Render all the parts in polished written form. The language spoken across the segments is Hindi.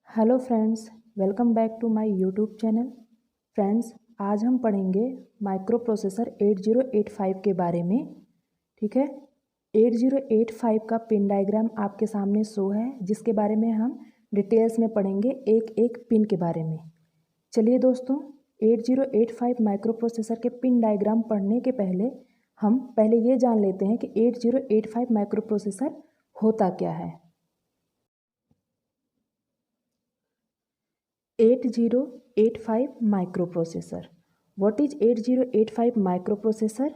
Hello friends, welcome back to my YouTube channel. Friends, आज हम पढ़ेंगे माइक्रो प्रोसेसर 8085 के बारे में। ठीक है, 8085 का पिन डायग्राम आपके सामने शो है, जिसके बारे में हम डिटेल्स में पढ़ेंगे एक एक पिन के बारे में। चलिए दोस्तों, 8085 माइक्रो प्रोसेसर के पिन डायग्राम पढ़ने के पहले हम ये जान लेते हैं कि 8085 माइक्रो प्रोसेसर होता क्या है। 8085 microprocessor. What is 8085 microprocessor?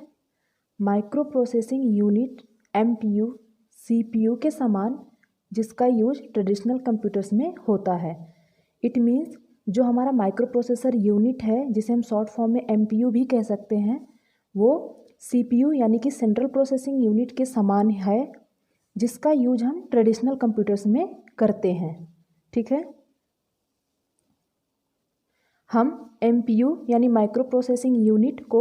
Micro processing unit MPU, CPU के समान, जिसका यूज ट्रेडिशनल कंप्यूटर्स में होता है। इट मीन्स जो हमारा माइक्रो प्रोसेसर यूनिट है, जिसे हम शॉर्ट फॉर्म में MPU भी कह सकते हैं, वो CPU यानी कि सेंट्रल प्रोसेसिंग यूनिट के समान है, जिसका यूज हम ट्रेडिशनल कंप्यूटर्स में करते हैं। ठीक है, हम MPU यानी माइक्रो प्रोसेसिंग यूनिट को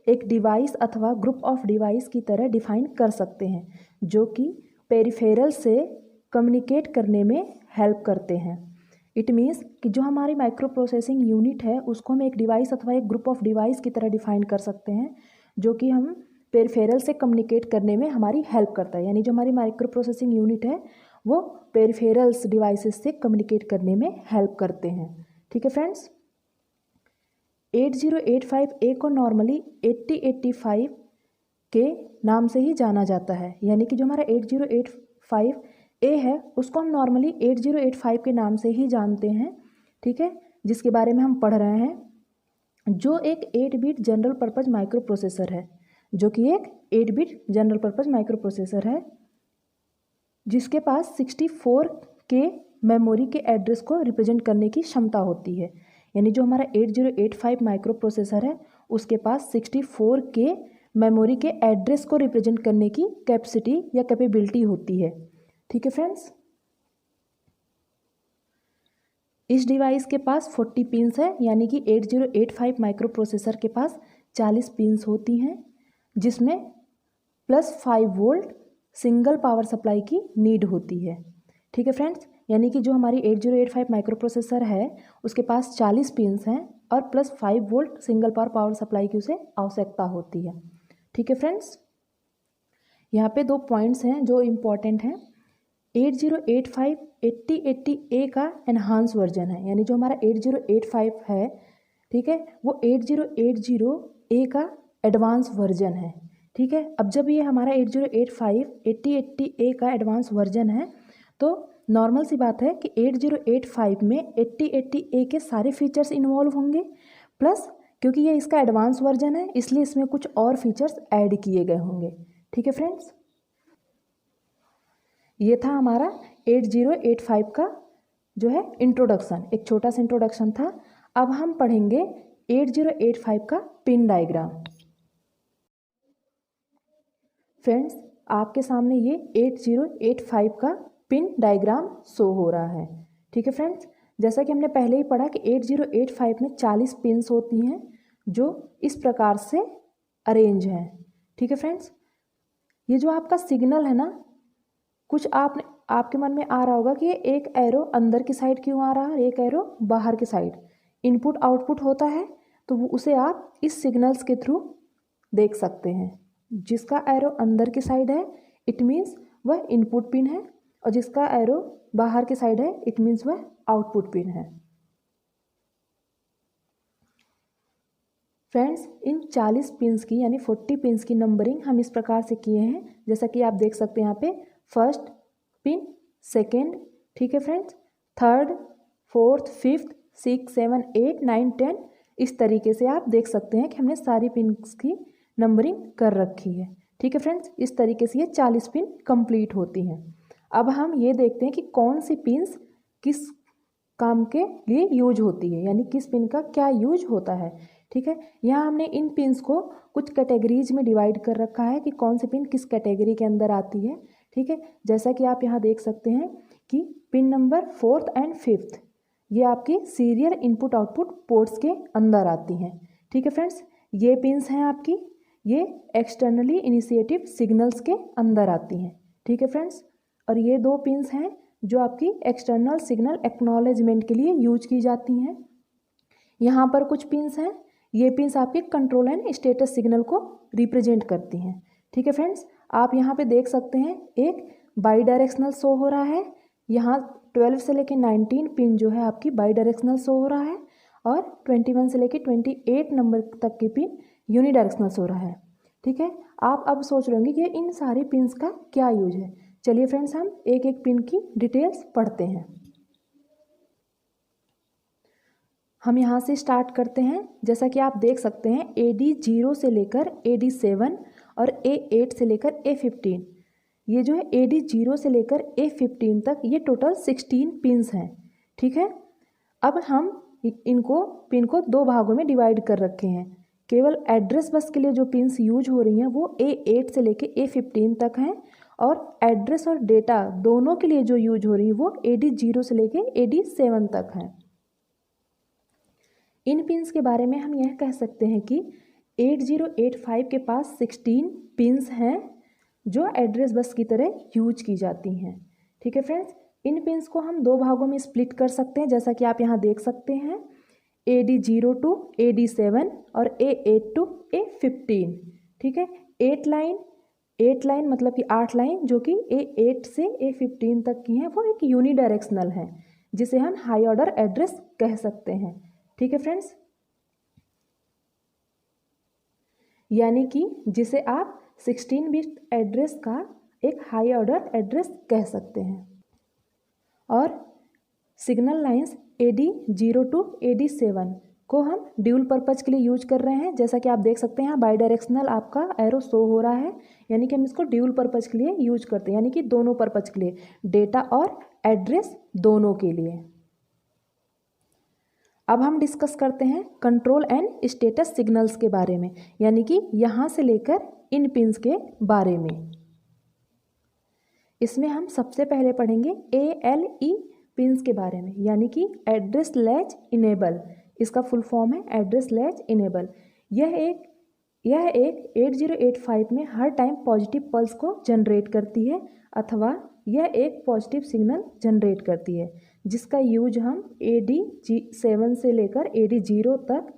एक डिवाइस अथवा ग्रुप ऑफ डिवाइस की तरह डिफाइन कर सकते हैं, जो कि पेरिफेरल से कम्युनिकेट करने में हेल्प करते हैं। इट मीन्स कि जो हमारी माइक्रो प्रोसेसिंग यूनिट है, उसको हम एक डिवाइस अथवा एक ग्रुप ऑफ डिवाइस की तरह डिफाइन कर सकते हैं, जो कि हम पेरिफेरल से कम्युनिकेट करने में हमारी हेल्प करता है। यानी जो हमारी माइक्रो प्रोसेसिंग यूनिट है, वो पेरिफेरल्स डिवाइसेस से कम्युनिकेट करने में हेल्प करते हैं। ठीक है फ्रेंड्स, 8085A को नॉर्मली 8085 के नाम से ही जाना जाता है। यानी कि जो हमारा 8085A है, उसको हम नॉर्मली 8085 के नाम से ही जानते हैं। ठीक है, जिसके बारे में हम पढ़ रहे हैं, जो एक 8 bit general purpose micro processor है, जो कि एक 8 bit general purpose micro processor है, जिसके पास 64 के मेमोरी के एड्रेस को रिप्रेजेंट करने की क्षमता होती है। यानी जो हमारा 8085 माइक्रो प्रोसेसर है, उसके पास 64 के मेमोरी के एड्रेस को रिप्रेजेंट करने की कैपेसिटी या कैपेबिलिटी होती है। ठीक है फ्रेंड्स, इस डिवाइस के पास 40 पिंस है, यानी कि 8085 माइक्रो प्रोसेसर के पास 40 पिंस होती हैं, जिसमें +5 वोल्ट सिंगल पावर सप्लाई की नीड होती है। ठीक है फ्रेंड्स, यानी कि जो हमारी 8085 माइक्रो प्रोसेसर है, उसके पास 40 पिंस हैं और +5 वोल्ट सिंगल पावर सप्लाई की उसे आवश्यकता होती है। ठीक है फ्रेंड्स, यहाँ पे 2 पॉइंट्स हैं जो इम्पॉर्टेंट हैं। 8085 8080A का एनहांस वर्जन है, यानी जो हमारा 8085 है, ठीक है, वो 8080A का एडवांस वर्जन है। ठीक है, अब जब ये हमारा 8085 8080A का एडवांस वर्जन है, तो नॉर्मल सी बात है कि 8085 में 8080A के सारे फीचर्स इन्वॉल्व होंगे, प्लस क्योंकि ये इसका एडवांस वर्जन है, इसलिए इसमें कुछ और फीचर्स ऐड किए गए होंगे। ठीक है फ्रेंड्स, ये था हमारा 8085 का जो है इंट्रोडक्शन, एक छोटा सा इंट्रोडक्शन था। अब हम पढ़ेंगे 8085 का पिन डायग्राम। फ्रेंड्स, आपके सामने ये 8085 का पिन डायग्राम शो हो रहा है। ठीक है फ्रेंड्स, जैसा कि हमने पहले ही पढ़ा कि 8085 में 40 पिन्स होती हैं, जो इस प्रकार से अरेंज हैं। ठीक है फ्रेंड्स, ये जो आपका सिग्नल है ना, कुछ आपके मन में आ रहा होगा कि ये एक एरो अंदर की साइड क्यों आ रहा है, एक एरो बाहर की साइड। इनपुट आउटपुट होता है, तो उसे आप इस सिग्नल्स के थ्रू देख सकते हैं। जिसका एरो अंदर की साइड है, इट मीन्स वह इनपुट पिन है, और जिसका एरो बाहर की साइड है, इट मीन्स वह आउटपुट पिन है। फ्रेंड्स, इन 40 पिन्स की यानी 40 पिन्स की नंबरिंग हम इस प्रकार से किए हैं, जैसा कि आप देख सकते हैं यहाँ पे, फर्स्ट पिन, सेकेंड, ठीक है फ्रेंड्स, थर्ड, फोर्थ, फिफ्थ, 6, 7, 8, 9, 10, इस तरीके से आप देख सकते हैं कि हमने सारी पिन्स की नंबरिंग कर रखी है। ठीक है फ्रेंड्स, इस तरीके से ये 40 पिन कंप्लीट होती हैं। अब हम ये देखते हैं कि कौन सी पिन्स किस काम के लिए यूज होती है, यानी किस पिन का क्या यूज होता है। ठीक है, यहाँ हमने इन पिन्स को कुछ कैटेगरीज में डिवाइड कर रखा है कि कौन सी पिन किस कैटेगरी के अंदर आती है। ठीक है, जैसा कि आप यहाँ देख सकते हैं कि pin number 4th and 5th ये आपकी सीरियल इनपुट आउटपुट पोर्ट्स के अंदर आती हैं। ठीक है फ्रेंड्स, ये पिन्स हैं आपकी, ये एक्सटर्नली इनिशिएटिव सिग्नल्स के अंदर आती हैं। ठीक है फ्रेंड्स, और ये 2 पिन्स हैं जो आपकी एक्सटर्नल सिग्नल एक्नॉलेजमेंट के लिए यूज की जाती हैं। यहाँ पर कुछ पिन्स हैं, ये पिन्स आपके कंट्रोल एंड स्टेटस सिग्नल को रिप्रेजेंट करती हैं। ठीक है फ्रेंड्स, आप यहाँ पे देख सकते हैं एक बाई डायरेक्शनल शो हो रहा है। यहाँ 12 से लेके 19 पिन जो है आपकी बाई डायरेक्शनल शो हो रहा है और 21 से लेके 28 नंबर तक की पिन यूनी डायरेक्शनल शो हो रहा है। ठीक है, आप अब सोच रहे होंगे कि इन सारी पिन्स का क्या यूज है। चलिए फ्रेंड्स, हम एक एक पिन की डिटेल्स पढ़ते हैं। हम यहाँ से स्टार्ट करते हैं। जैसा कि आप देख सकते हैं AD0 से लेकर AD7 और A8 से लेकर A15, ये जो है AD0 से लेकर A15 तक ये टोटल 16 पिन्स हैं। ठीक है, अब हम इनको पिन को दो भागों में डिवाइड कर रखे हैं। केवल एड्रेस बस के लिए जो पिन्स यूज हो रही हैं वो A8 से लेकर A15 तक हैं और एड्रेस और डेटा दोनों के लिए जो यूज हो रही है वो AD0 से लेकर AD7 तक हैं। इन पिन्स के बारे में हम यह कह सकते हैं कि 8085 के पास 16 पिन्स हैं जो एड्रेस बस की तरह यूज की जाती हैं। ठीक है फ्रेंड्स, इन पिन्स को हम दो भागों में स्प्लिट कर सकते हैं, जैसा कि आप यहाँ देख सकते हैं AD0 to AD7 और A8 to A15। ठीक है, 8 लाइन मतलब कि 8 लाइन जो कि A8 से A15 तक की हैं वो एक यूनी डायरेक्शनल है, जिसे हम हाई ऑर्डर एड्रेस कह सकते हैं। ठीक है फ्रेंड्स, यानी कि जिसे आप 16 बिट एड्रेस का एक हाई ऑर्डर एड्रेस कह सकते हैं। और signal lines AD0 to AD7 को हम ड्यूल पर्पज के लिए यूज कर रहे हैं। जैसा कि आप देख सकते हैं यहाँ बाई डायरेक्शनल आपका एरो शो हो रहा है, यानी कि हम इसको ड्यूल पर्पज के लिए यूज करते हैं, यानी कि दोनों पर्पज के लिए, डेटा और एड्रेस दोनों के लिए। अब हम डिस्कस करते हैं कंट्रोल एंड स्टेटस सिग्नल्स के बारे में, यानी कि यहाँ से लेकर इन पिन्स के बारे में। इसमें हम सबसे पहले पढ़ेंगे ALE पिन्स के बारे में, यानी कि एड्रेस लैच इनेबल। इसका फुल फॉर्म है एड्रेस लैच इनेबल। यह एक 8085 में हर टाइम पॉजिटिव पल्स को जनरेट करती है अथवा यह एक पॉजिटिव सिग्नल जनरेट करती है, जिसका यूज हम AD7 से लेकर AD0 तक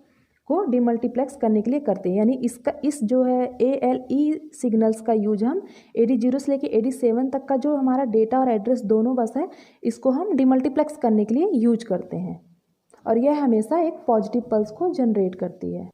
को डिमल्टीप्लेक्स करने के लिए करते हैं। यानी इस जो है ALE सिग्नल्स का यूज हम AD0 से लेकर AD7 तक का जो हमारा डेटा और एड्रेस दोनों बस है, इसको हम डिमल्टीप्लेक्स करने के लिए यूज करते हैं और यह हमेशा एक पॉजिटिव पल्स को जनरेट करती है।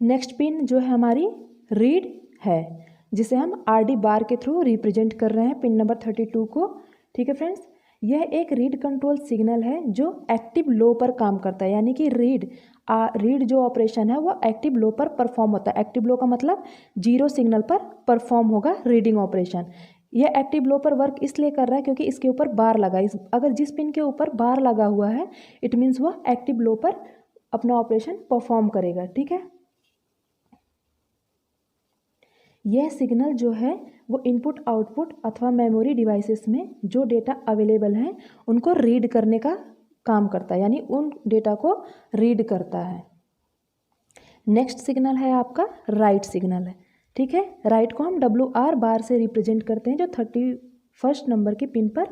नेक्स्ट पिन जो है हमारी रीड है, जिसे हम RD बार के थ्रू रिप्रेजेंट कर रहे हैं, पिन नंबर 32 को। ठीक है फ्रेंड्स, यह एक रीड कंट्रोल सिग्नल है जो एक्टिव लो पर काम करता है, यानी कि रीड जो ऑपरेशन है वो एक्टिव लो पर परफॉर्म होता है। एक्टिव लो का मतलब 0 सिग्नल पर परफॉर्म होगा रीडिंग ऑपरेशन। यह एक्टिव लो पर वर्क इसलिए कर रहा है क्योंकि इसके ऊपर बार लगा, अगर जिस पिन के ऊपर बार लगा हुआ है इट मीन्स वह एक्टिव लो पर अपना ऑपरेशन परफॉर्म करेगा। ठीक है, यह सिग्नल जो है वो इनपुट आउटपुट अथवा मेमोरी डिवाइसेस में जो डेटा अवेलेबल हैं उनको रीड करने का काम करता है, यानी उन डेटा को रीड करता है। नेक्स्ट सिग्नल है आपका राइट सिग्नल है। ठीक है, राइट को हम WR बार से रिप्रेजेंट करते हैं, जो 31 नंबर की पिन पर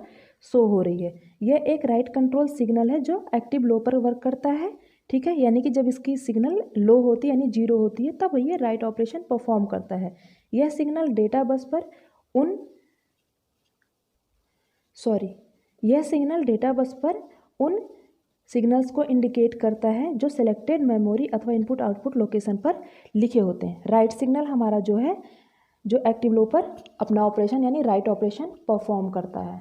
शो हो रही है। यह एक राइट कंट्रोल सिग्नल है जो एक्टिव लो पर वर्क करता है। ठीक है, यानी कि जब इसकी सिग्नल लो होती है यानी 0 होती है तब ये राइट ऑपरेशन परफॉर्म करता है। यह सिग्नल डेटा बस पर उन सिग्नल्स को इंडिकेट करता है जो सिलेक्टेड मेमोरी अथवा इनपुट आउटपुट लोकेशन पर लिखे होते हैं। राइट सिग्नल हमारा जो है जो एक्टिव लो पर अपना ऑपरेशन यानी राइट ऑपरेशन परफॉर्म करता है।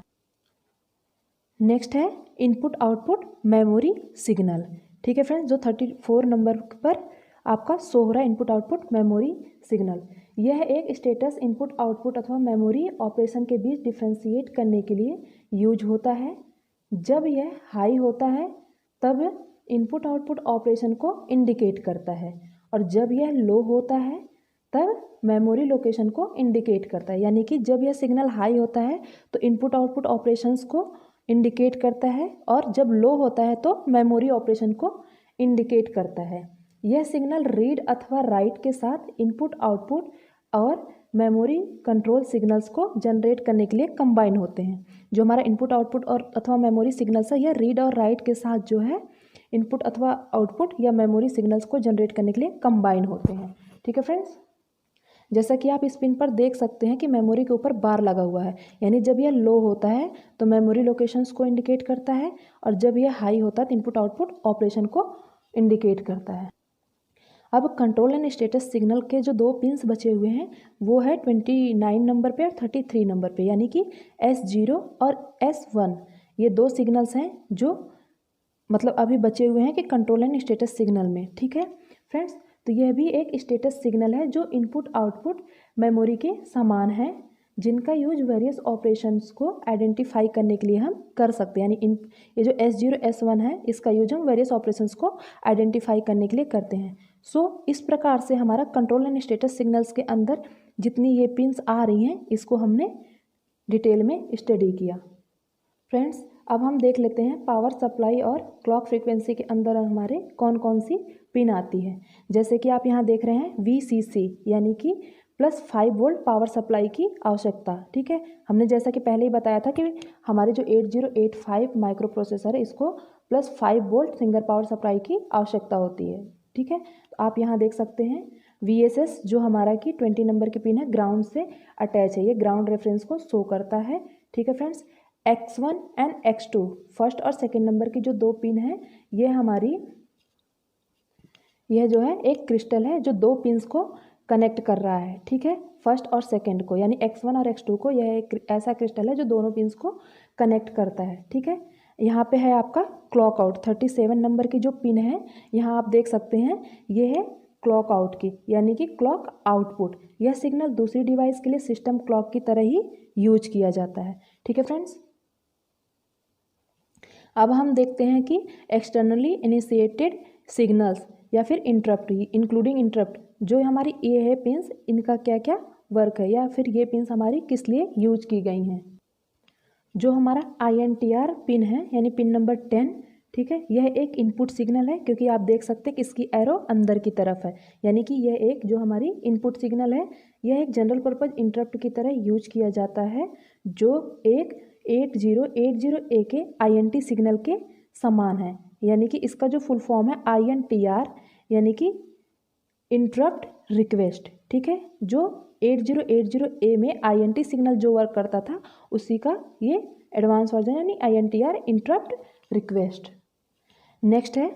नेक्स्ट है इनपुट आउटपुट मेमोरी सिग्नल। ठीक है फ्रेंड्स, जो 34 नंबर पर आपका शो हो रहा है इनपुट आउटपुट मेमोरी सिग्नल। यह एक स्टेटस इनपुट आउटपुट अथवा मेमोरी ऑपरेशन के बीच डिफ्रेंशिएट करने के लिए यूज होता है। जब यह हाई होता है तब इनपुट आउटपुट ऑपरेशन को इंडिकेट करता है और जब यह लो होता है तब मेमोरी लोकेशन को इंडिकेट करता है। यानी कि जब यह सिग्नल हाई होता है तो इनपुट आउटपुट ऑपरेशंस को इंडिकेट करता है और जब लो होता है तो मेमोरी ऑपरेशन को इंडिकेट करता है। यह सिग्नल रीड अथवा राइट के साथ इनपुट आउटपुट और मेमोरी कंट्रोल सिग्नल्स को जनरेट करने के लिए कंबाइन होते हैं। जो हमारा इनपुट आउटपुट और अथवा मेमोरी सिग्नल्स है, यह रीड और राइट के साथ जो है इनपुट अथवा आउटपुट या मेमोरी सिग्नल्स को जनरेट करने के लिए कंबाइन होते हैं। ठीक है फ्रेंड्स, जैसा कि आप इस पिन पर देख सकते हैं कि मेमोरी के ऊपर बार लगा हुआ है, यानी जब यह लो होता है तो मेमोरी लोकेशंस को इंडिकेट करता है, और जब यह हाई होता है तो इनपुट आउटपुट ऑपरेशन को इंडिकेट करता है। अब कंट्रोल एंड स्टेटस सिग्नल के जो दो पिन्स बचे हुए हैं वो है 29 नंबर पे और 33 नंबर पे, यानी कि S0 और S1, ये दो सिग्नल्स हैं जो मतलब अभी बचे हुए हैं कि कंट्रोल एंड स्टेटस सिग्नल में। ठीक है फ्रेंड्स, तो यह भी एक स्टेटस सिग्नल है जो इनपुट आउटपुट मेमोरी के समान है, जिनका यूज वेरियस ऑपरेशंस को आइडेंटिफाई करने के लिए हम कर सकते हैं। यानी ये जो S0 S1 है, इसका यूज हम वेरियस ऑपरेशंस को आइडेंटिफाई करने के लिए करते हैं। इस प्रकार से हमारा कंट्रोल एंड स्टेटस सिग्नल्स के अंदर जितनी ये पिन्स आ रही हैं, इसको हमने डिटेल में स्टडी किया। फ्रेंड्स, अब हम देख लेते हैं पावर सप्लाई और क्लॉक फ्रीक्वेंसी के अंदर हमारे कौन कौन सी पिन आती है। जैसे कि आप यहाँ देख रहे हैं VCC, यानी कि +5 वोल्ट पावर सप्लाई की आवश्यकता। ठीक है, हमने जैसा कि पहले ही बताया था कि हमारे जो 8085 माइक्रो प्रोसेसर है, इसको +5 वोल्ट सिंगल पावर सप्लाई की आवश्यकता होती है। ठीक है, तो आप यहाँ देख सकते हैं VSS जो हमारा कि 20 नंबर की पिन है, ग्राउंड से अटैच है, ये ग्राउंड रेफरेंस को शो करता है। ठीक है friends, X1 and X2 first और सेकेंड नंबर की जो दो पिन है, यह जो है एक क्रिस्टल है जो दो पिन्स को कनेक्ट कर रहा है। ठीक है, फर्स्ट और सेकेंड को, यानी X1 और X2 को, यह एक ऐसा क्रिस्टल है जो दोनों पिन्स को कनेक्ट करता है। ठीक है, यहाँ पे है आपका क्लॉक आउट 37 नंबर की जो पिन है, यहाँ आप देख सकते हैं ये है क्लॉक आउट की, यानी कि क्लॉक आउटपुट। यह सिग्नल दूसरी डिवाइस के लिए सिस्टम क्लॉक की तरह ही यूज किया जाता है। ठीक है फ्रेंड्स, अब हम देखते हैं कि एक्सटर्नली इनिशिएटेड सिग्नल्स या फिर इंटरप्ट, इंक्लूडिंग इंटरप्ट, जो हमारी ये है पिन्स, इनका क्या क्या वर्क है, या फिर ये पिन्स हमारी किस लिए यूज की गई हैं। जो हमारा INTR पिन है, यानी पिन नंबर 10, ठीक है, यह एक इनपुट सिग्नल है, क्योंकि आप देख सकते हैं कि इसकी एरो अंदर की तरफ है, यानी कि यह एक जो हमारी इनपुट सिग्नल है, यह एक जनरल पर्पज इंटरप्ट की तरह यूज किया जाता है, जो एक 8080A के INT सिग्नल के समान है। यानी कि इसका जो फुल फॉर्म है INTR, यानी कि इंटरप्ट रिक्वेस्ट। ठीक है, जो 8080A में INT सिग्नल जो वर्क करता था, उसी का ये एडवांस वर्जन, यानी INTR इंटरप्ट रिक्वेस्ट। नेक्स्ट है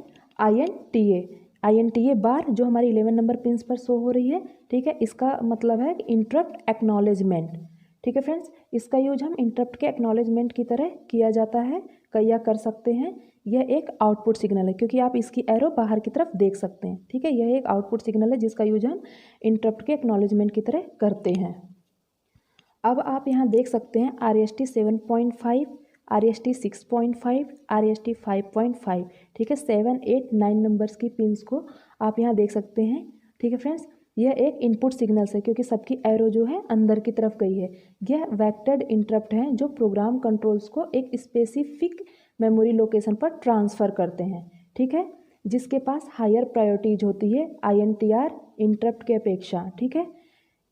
INTA बार, जो हमारी 11 नंबर पिन्स पर शो हो रही है। ठीक है, इसका मतलब है इंटरप्ट एक्नॉलेजमेंट। ठीक है फ्रेंड्स, इसका यूज हम इंटरप्ट के एक्नॉलेजमेंट की तरह किया जाता है, या कर सकते हैं। यह एक आउटपुट सिग्नल है, क्योंकि आप इसकी एरो बाहर की तरफ देख सकते हैं। ठीक है, यह एक आउटपुट सिग्नल है जिसका यूज हम इंटरप्ट के एक्नॉलेजमेंट की तरह करते हैं। अब आप यहाँ देख सकते हैं RST 7.5, RST 6.5, RST 5.5। ठीक है, 7, 8, 9 नंबर्स की पिन्स को आप यहाँ देख सकते हैं। ठीक है फ्रेंड्स, यह एक इनपुट सिग्नल्स है, क्योंकि सबकी एरो जो है अंदर की तरफ गई है। यह वेक्टर्ड इंटरप्ट हैं जो प्रोग्राम कंट्रोल्स को एक स्पेसिफिक मेमोरी लोकेशन पर ट्रांसफ़र करते हैं। ठीक है, जिसके पास हायर प्रायोरिटीज होती है INTR इंटरप्ट के अपेक्षा। ठीक है,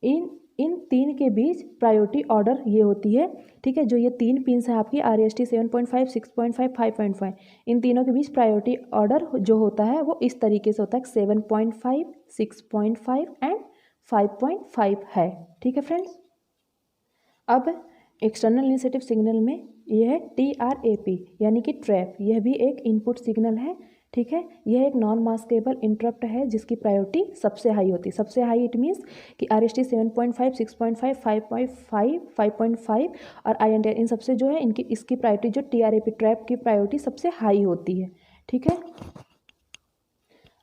इन तीन के बीच प्रायोरिटी ऑर्डर ये होती है। ठीक है, जो ये तीन पिन्स है आपकी RST 7.5, 6.5, 5.5, इन तीनों के बीच प्रायोरिटी ऑर्डर जो होता है वो इस तरीके से होता है, 7.5, 6.5 एंड 5.5 है। ठीक है फ्रेंड्स, अब एक्सटर्नल इनिशिएटिव सिग्नल में यह है TRAP, यानी कि ट्रैप, यह भी एक इनपुट सिग्नल है। ठीक है, यह एक नॉन मास्केबल इंटरप्ट है जिसकी प्रायोरिटी सबसे हाई होती है। सबसे हाई इट मीन्स कि RST 7.5, 6.5, 5.5, 5.5 और INTR, इन सबसे जो है इसकी प्रायोरिटी, जो TRAP ट्रैप की प्रायोरिटी सबसे हाई होती है। ठीक है,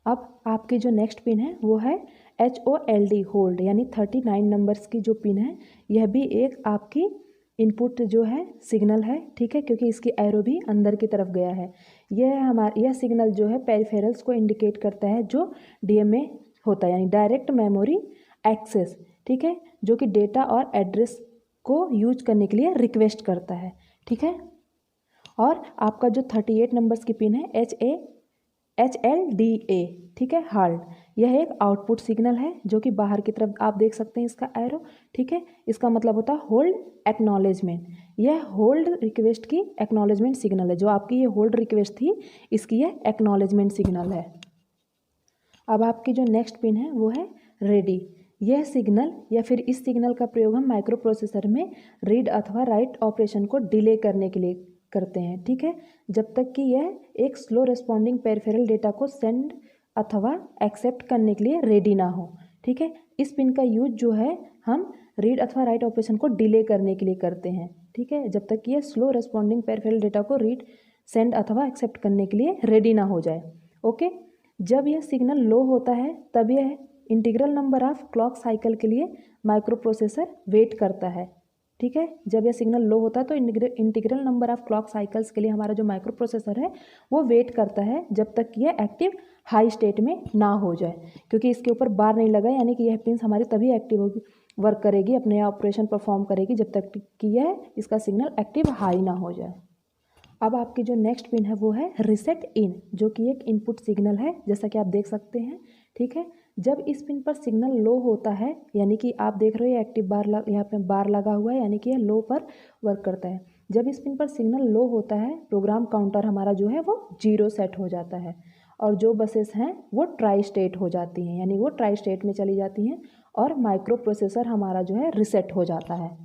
अब आपकी जो नेक्स्ट पिन है वो है HOLD होल्ड, यानी 39 नंबर्स की जो पिन है, यह भी एक आपकी इनपुट जो है सिग्नल है। ठीक है, क्योंकि इसकी एरो भी अंदर की तरफ गया है। यह सिग्नल जो है पेरिफेरल्स को इंडिकेट करता है जो DMA होता है, यानी डायरेक्ट मेमोरी एक्सेस। ठीक है, जो कि डेटा और एड्रेस को यूज करने के लिए रिक्वेस्ट करता है। ठीक है, और आपका जो 38 नंबर्स की पिन है HLDA, ठीक है, हाल्ट। यह एक आउटपुट सिग्नल है जो कि बाहर की तरफ आप देख सकते हैं इसका एरो, ठीक है। इसका मतलब होता है होल्ड एक्नॉलेजमेंट। यह होल्ड रिक्वेस्ट की एक्नॉलेजमेंट सिग्नल है। जो आपकी ये होल्ड रिक्वेस्ट थी इसकी यह एक्नॉलेजमेंट सिग्नल है। अब आपकी जो नेक्स्ट पिन है वो है रेडी। यह सिग्नल या फिर इस सिग्नल का प्रयोग हम माइक्रो प्रोसेसर में रीड अथवा राइट ऑपरेशन को डिले करने के लिए करते हैं, ठीक है, जब तक कि यह एक स्लो रेस्पॉन्डिंग पेरिफेरल डेटा को सेंड अथवा एक्सेप्ट करने के लिए रेडी ना हो, ठीक है। इस पिन का यूज जो है हम रीड अथवा राइट ऑपरेशन को डिले करने के लिए करते हैं, ठीक है, जब तक कि यह स्लो रेस्पॉन्डिंग पेरिफेरल डेटा को रीड, सेंड अथवा एक्सेप्ट करने के लिए रेडी ना हो जाए। ओके, जब यह सिग्नल लो होता है तब यह integral number of clock cycle के लिए माइक्रो प्रोसेसर वेट करता है, ठीक है। जब यह सिग्नल लो होता है तो integral number of clock cycles के लिए हमारा जो माइक्रो प्रोसेसर है वो वेट करता है जब तक कि यह एक्टिव हाई स्टेट में ना हो जाए, क्योंकि इसके ऊपर बार नहीं लगा, यानी कि यह पिन्स हमारी तभी एक्टिव होगी, वर्क करेगी, अपने ऑपरेशन परफॉर्म करेगी जब तक कि यह इसका सिग्नल एक्टिव हाई ना हो जाए। अब आपकी जो नेक्स्ट पिन है वो है रीसेट इन, जो कि एक इनपुट सिग्नल है, जैसा कि आप देख सकते हैं, ठीक है। जब इस पिन पर सिग्नल लो होता है, यानी कि आप देख रहे हो एक्टिव बार यहाँ पे बार लगा हुआ है, यानी कि यह लो पर वर्क करता है। जब इस पिन पर सिग्नल लो होता है प्रोग्राम काउंटर हमारा जो है वो 0 सेट हो जाता है और जो बसेस हैं वो ट्राई स्टेट हो जाती हैं, यानी वो ट्राई स्टेट में चली जाती हैं और माइक्रो प्रोसेसर हमारा जो है रिसेट हो जाता है।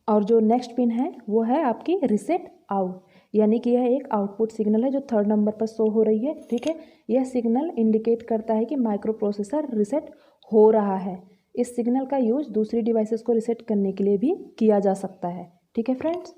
और जो नेक्स्ट पिन है वो है आपकी रीसेट आउट, यानी कि यह एक आउटपुट सिग्नल है जो 3rd नंबर पर शो हो रही है, ठीक है। यह सिग्नल इंडिकेट करता है कि माइक्रो प्रोसेसर रिसेट हो रहा है। इस सिग्नल का यूज दूसरी डिवाइसेस को रिसेट करने के लिए भी किया जा सकता है, ठीक है फ्रेंड्स।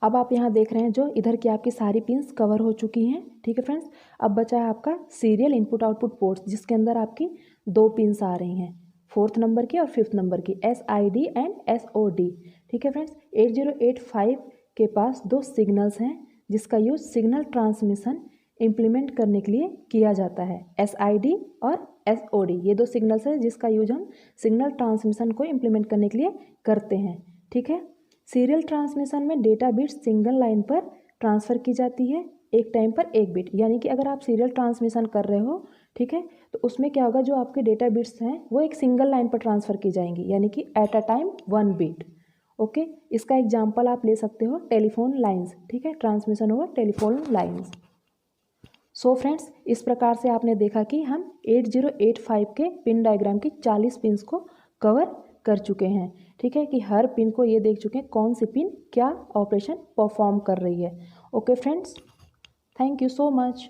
अब आप यहाँ देख रहे हैं जो इधर की आपकी सारी पिन्स कवर हो चुकी हैं, ठीक है फ्रेंड्स। अब बचा है आपका सीरियल इनपुट आउटपुट पोर्ट्स, जिसके अंदर आपकी 2 पिन्स आ रही हैं, 4th नंबर की और 5th नंबर की, SID एंड SOD, ठीक है फ्रेंड्स। 8085 के पास 2 सिग्नल्स हैं जिसका यूज सिग्नल ट्रांसमिशन इम्प्लीमेंट करने के लिए किया जाता है। SID और SOD ये 2 सिग्नल्स हैं जिसका यूज हम सिग्नल ट्रांसमिशन को इम्प्लीमेंट करने के लिए करते हैं, ठीक है। सीरियल ट्रांसमिशन में डेटा बिट्स सिंगल लाइन पर ट्रांसफ़र की जाती है, एक टाइम पर एक बिट, यानी कि अगर आप सीरियल ट्रांसमिशन कर रहे हो, ठीक है, तो उसमें क्या होगा, जो आपके डेटा बिट्स हैं वो एक सिंगल लाइन पर ट्रांसफ़र की जाएंगी, यानी कि at a time 1 bit. Okay, इसका एग्जांपल आप ले सकते हो टेलीफोन लाइंस, ठीक है, transmission over telephone lines. So friends, इस प्रकार से आपने देखा कि हम 8085 के पिन डायग्राम की 40 पिन्स को कवर कर चुके हैं, ठीक है, कि हर पिन को ये देख चुके हैं कौन सी पिन क्या ऑपरेशन परफॉर्म कर रही है। Okay friends, thank you so much.